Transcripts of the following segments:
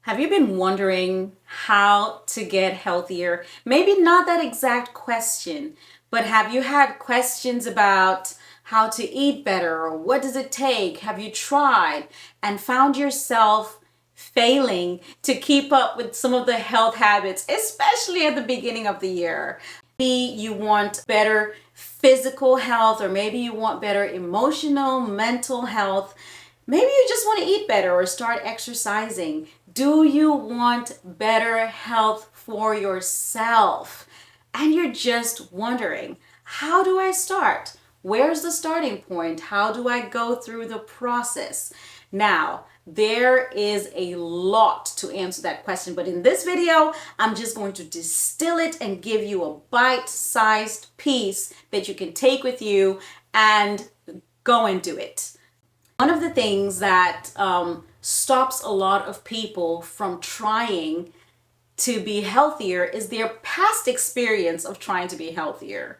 Have you been wondering how to get healthier? Maybe not that exact question, but have you had questions about how to eat better or what does it take? Have you tried and found yourself failing to keep up with some of the health habits, especially at the beginning of the year? Maybe you want better physical health, or maybe you want better emotional, mental health. Maybe you just want to eat better or start exercising. Do you want better health for yourself? And you're just wondering, how do I start? Where's the starting point? How do I go through the process? Now, there is a lot to answer that question, but in this video, I'm just going to distill it and give you a bite-sized piece that you can take with you and go and do it. One of the things that stops a lot of people from trying to be healthier is their past experience of trying to be healthier.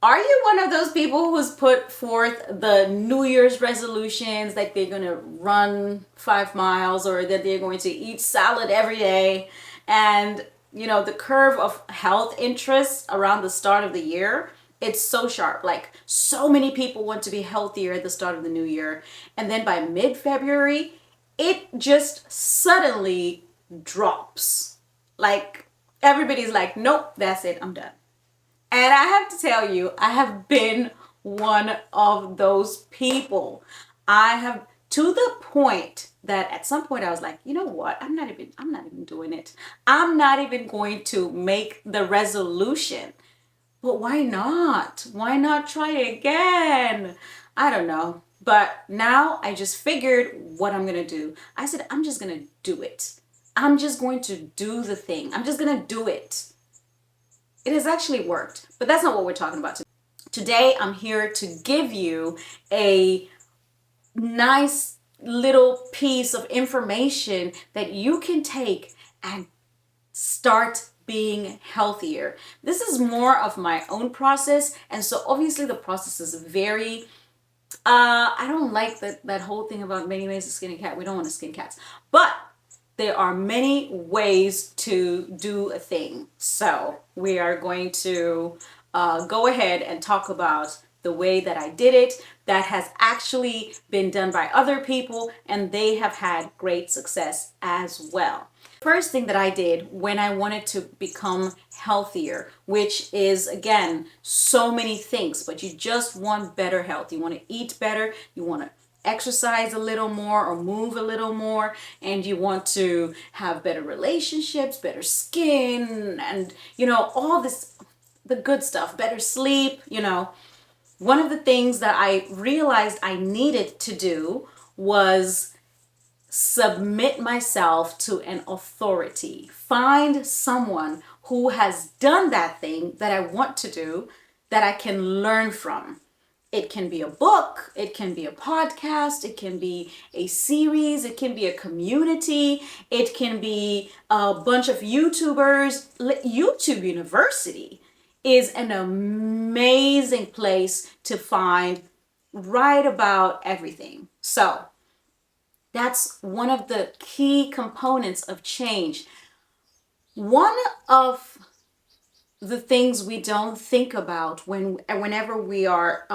Are you one of those people who's put forth the New Year's resolutions, like they're going to run 5 miles or that they're going to eat salad every day? And, the curve of health interest around the start of the year, it's so sharp. Like, so many people want to be healthier at the start of the new year. And then by mid-February, it just suddenly drops. Like, everybody's like, nope, that's it, I'm done. And I have to tell you, I have been one of those people. I have, to the point that at some point I was like, you know what? I'm not even doing it. I'm not even going to make the resolution. But why not? Why not try it again? I don't know. But now I just figured what I'm going to do. I said, I'm just going to do it. I'm just going to do the thing. I'm just going to do it. It has actually worked, but that's not what we're talking about today. Today, I'm here to give you a nice little piece of information that you can take and start being healthier. This is more of my own process, and so obviously the process is very I don't like that whole thing about many ways to skin a cat. We don't want to skin cats, but there are many ways to do a thing. So we are going to go ahead and talk about the way that I did it that has actually been done by other people, and they have had great success as well. First thing that I did when I wanted to become healthier, which is, again, so many things, but you just want better health. You want to eat better, you want to exercise a little more or move a little more, and you want to have better relationships, better skin, and all this, the good stuff, better sleep. One of the things that I realized I needed to do was submit myself to an authority. Find someone who has done that thing that I want to do that I can learn from. It can be a book, it can be a podcast, it can be a series, it can be a community, it can be a bunch of YouTubers. YouTube University is an amazing place to find right about everything. So that's one of the key components of change. One of the things we don't think about whenever we are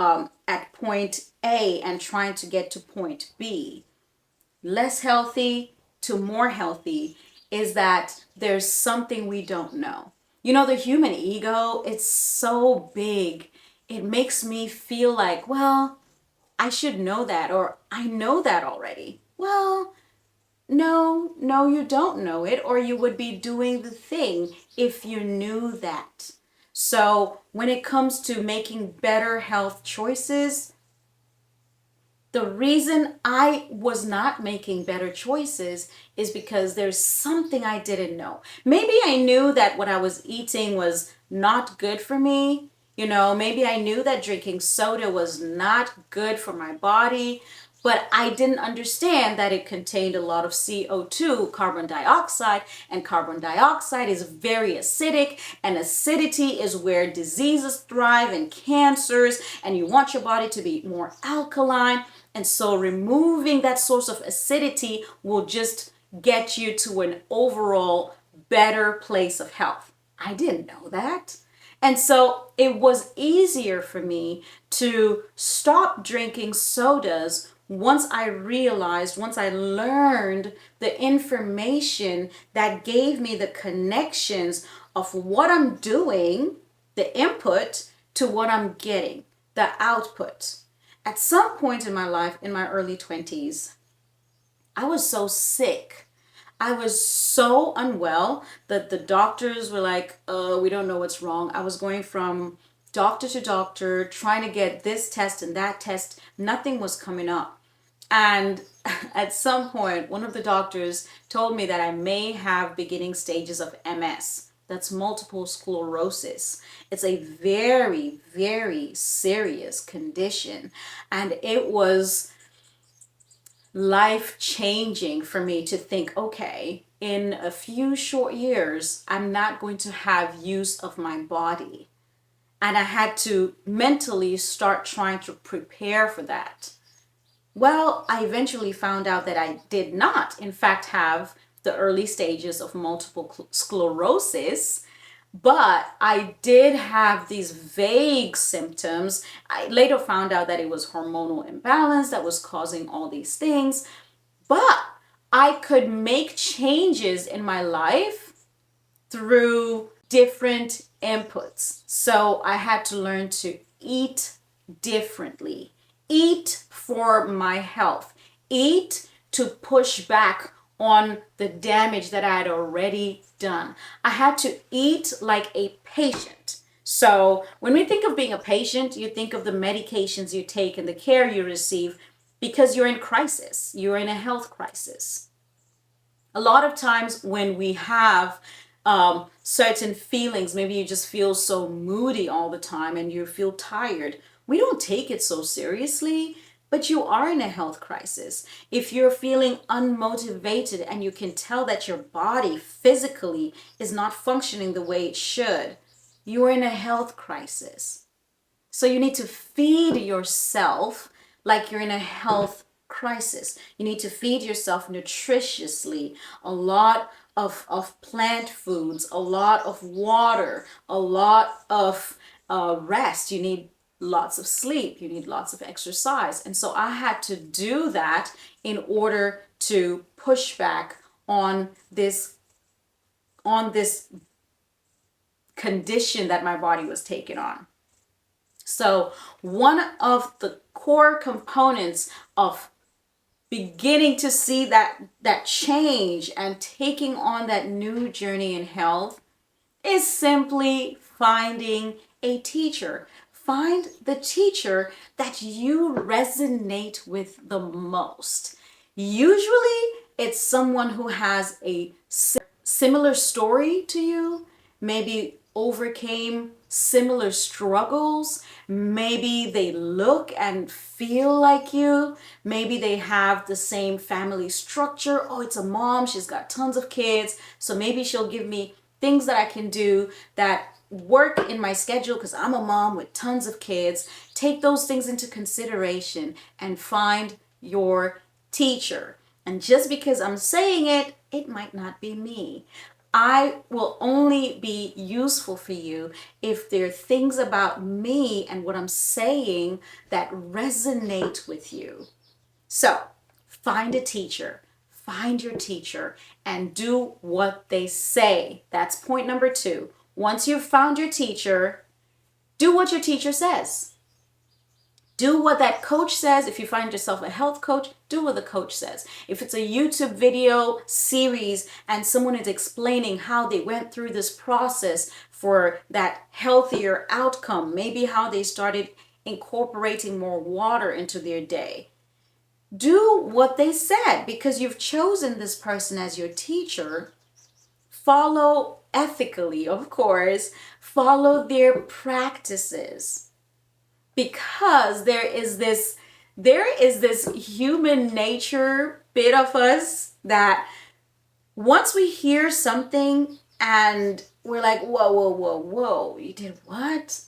at point A and trying to get to point B, less healthy to more healthy, is that there's something we don't know. The human ego, it's so big. It makes me feel like, well, I should know that, or I know that already. Well, no, you don't know it, or you would be doing the thing if you knew that. So when it comes to making better health choices, the reason I was not making better choices is because there's something I didn't know. Maybe I knew that what I was eating was not good for me. Maybe I knew that drinking soda was not good for my body, but I didn't understand that it contained a lot of CO2, carbon dioxide, and carbon dioxide is very acidic, and acidity is where diseases thrive and cancers, and you want your body to be more alkaline. And so removing that source of acidity will just get you to an overall better place of health. I didn't know that. And so it was easier for me to stop drinking sodas once I realized, once I learned the information that gave me the connections of what I'm doing, the input, to what I'm getting, the output. At some point in my life, in my early 20s, I was so sick. I was so unwell that the doctors were like, we don't know what's wrong. I was going from doctor to doctor, trying to get this test and that test. Nothing was coming up. And at some point, one of the doctors told me that I may have beginning stages of MS. That's multiple sclerosis. It's a very, very serious condition. And it was life changing for me to think, okay, in a few short years, I'm not going to have use of my body. And I had to mentally start trying to prepare for that. Well, I eventually found out that I did not, in fact, have the early stages of multiple sclerosis, but I did have these vague symptoms. I later found out that it was hormonal imbalance that was causing all these things, but I could make changes in my life through different inputs. So I had to learn to eat differently, eat for my health, eat to push back on the damage that I had already done. I had to eat like a patient. So when we think of being a patient, you think of the medications you take and the care you receive because you're in crisis, you're in a health crisis. A lot of times when we have certain feelings, maybe you just feel so moody all the time and you feel tired, we don't take it so seriously, but you are in a health crisis. If you're feeling unmotivated and you can tell that your body physically is not functioning the way it should, you're in a health crisis. So you need to feed yourself like you're in a health crisis. You need to feed yourself nutritiously, a lot of plant foods, a lot of water, a lot of rest. You need lots of sleep, you need lots of exercise. And so I had to do that in order to push back on this condition that my body was taking on. So one of the core components of beginning to see that change and taking on that new journey in health is simply finding a teacher. Find the teacher that you resonate with the most. Usually it's someone who has a similar story to you, maybe overcame similar struggles, maybe they look and feel like you, maybe they have the same family structure. Oh, it's a mom, she's got tons of kids, so maybe she'll give me things that I can do that work in my schedule because I'm a mom with tons of kids. Take those things into consideration and find your teacher. And just because I'm saying it, it might not be me. I will only be useful for you if there are things about me and what I'm saying that resonate with you. So find a teacher, find your teacher, and do what they say. That's point number 2. Once you've found your teacher, do what your teacher says. Do what that coach says. If you find yourself a health coach, do what the coach says. If it's a YouTube video series and someone is explaining how they went through this process for that healthier outcome, maybe how they started incorporating more water into their day, do what they said because you've chosen this person as your teacher. Follow ethically, of course, follow their practices, because there is this human nature bit of us that once we hear something and we're like, whoa, you did what?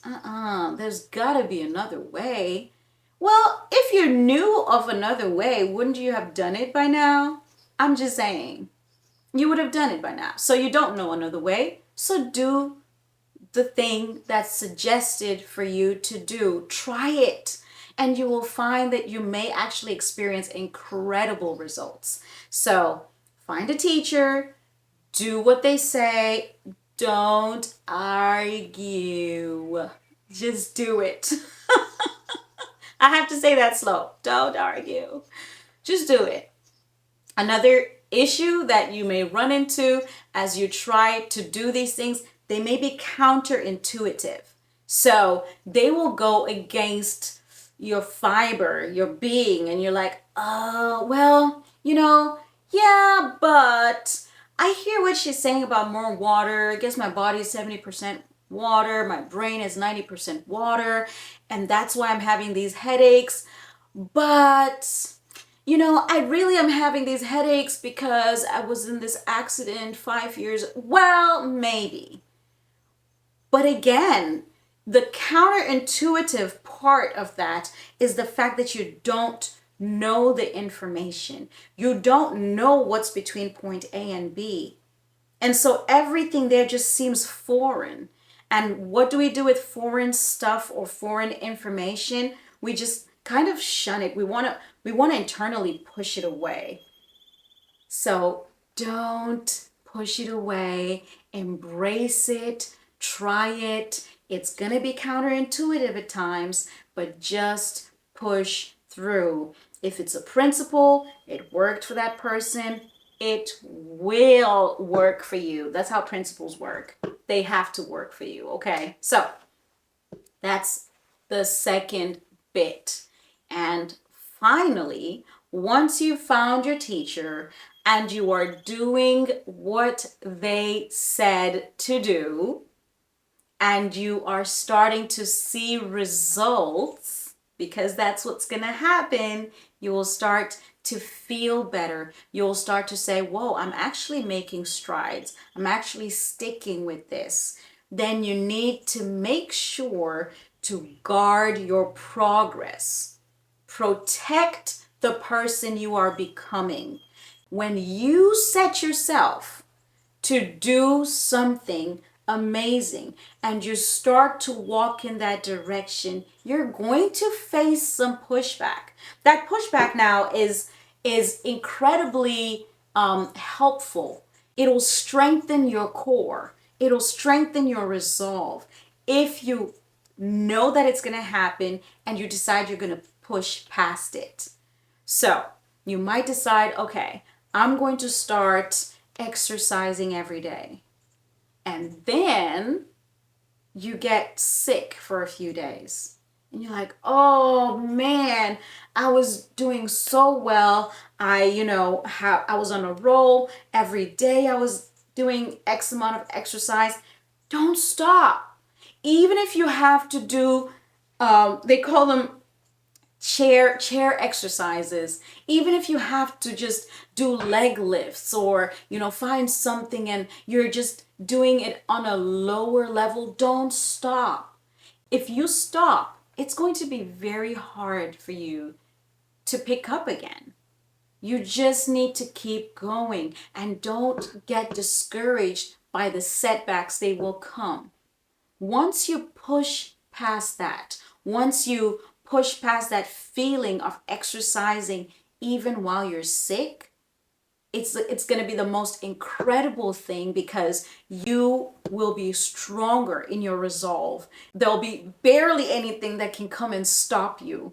There's gotta be another way. Well, if you knew of another way, wouldn't you have done it by now? I'm just saying. you would have done it by now. So you don't know another way. So do the thing that's suggested for you to do. Try it. And you will find that you may actually experience incredible results. So find a teacher, do what they say, don't argue. Just do it. I have to say that slow. Don't argue. Just do it. Another issue that you may run into as you try to do these things, they may be counterintuitive. So they will go against your fiber, your being, and you're like, oh, well, yeah, but I hear what she's saying about more water. I guess my body is 70% water, my brain is 90% water, and that's why I'm having these headaches. But I really am having these headaches because I was in this accident 5 years. Well, maybe. But again, the counterintuitive part of that is the fact that you don't know the information. You don't know what's between point A and B. And so everything there just seems foreign. And what do we do with foreign stuff or foreign information? We just kind of shun it. We want to internally push it away. So don't push it away. Embrace it. Try it. It's going to be counterintuitive at times, but just push through. If it's a principle, it worked for that person, it will work for you. That's how principles work. They have to work for you, okay? So that's the second bit. And finally, once you found your teacher and you are doing what they said to do, and you are starting to see results, because that's what's going to happen, you will start to feel better. You'll start to say, whoa, I'm actually making strides. I'm actually sticking with this. Then you need to make sure to guard your progress. Protect the person you are becoming. When you set yourself to do something amazing and you start to walk in that direction, you're going to face some pushback. That pushback now is incredibly helpful. It'll strengthen your core. It'll strengthen your resolve if you know that it's going to happen and you decide you're going to push past it. So you might decide, okay, I'm going to start exercising every day. And then you get sick for a few days. And you're like, oh man, I was doing so well. I was on a roll. Every day I was doing X amount of exercise. Don't stop. Even if you have to do, they call them chair exercises. Even if you have to just do leg lifts or find something and you're just doing it on a lower level, don't stop. If you stop, it's going to be very hard for you to pick up again. You just need to keep going and don't get discouraged by the setbacks. They will come. Once you push past that, once you push past that feeling of exercising even while you're sick, it's going to be the most incredible thing because you will be stronger in your resolve. There'll be barely anything that can come and stop you,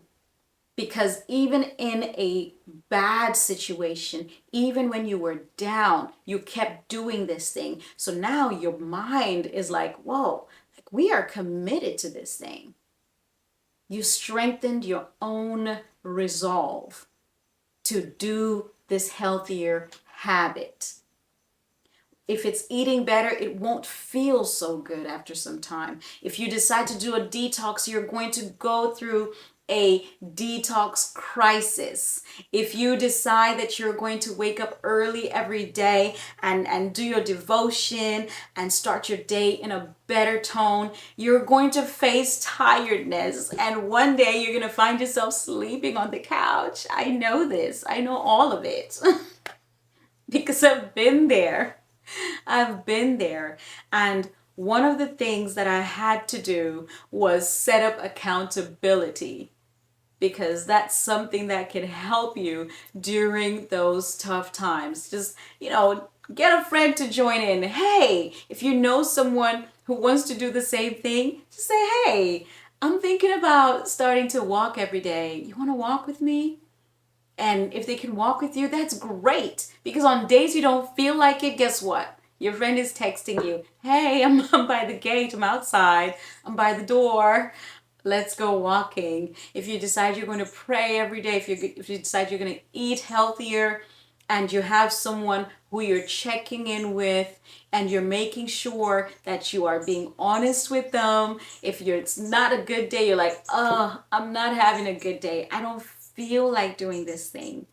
because even in a bad situation, even when you were down, you kept doing this thing. So now your mind is like, whoa, like we are committed to this thing. You strengthened your own resolve to do this healthier habit. If it's eating better, it won't feel so good after some time. If you decide to do a detox, you're going to go through a detox crisis. If you decide that you're going to wake up early every day and do your devotion and start your day in a better tone, you're going to face tiredness. And one day you're going to find yourself sleeping on the couch. I know this. I know all of it. because I've been there. I've been there. And one of the things that I had to do was set up accountability, because that's something that can help you during those tough times. Just, get a friend to join in. Hey, if you know someone who wants to do the same thing, just say, hey, I'm thinking about starting to walk every day. You want to walk with me? And if they can walk with you, that's great. Because on days you don't feel like it, guess what? Your friend is texting you, hey, I'm by the gate, I'm outside, I'm by the door. Let's go walking. If you decide you're going to pray every day, if you decide you're going to eat healthier, and you have someone who you're checking in with, and you're making sure that you are being honest with them. If it's not a good day, you're like, oh, I'm not having a good day, I don't feel like doing this thing.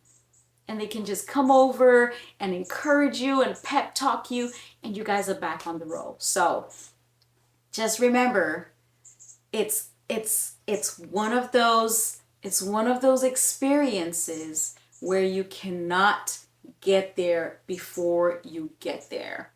And they can just come over and encourage you and pep talk you, and you guys are back on the roll. So just remember, it's one of those experiences where you cannot get there before you get there.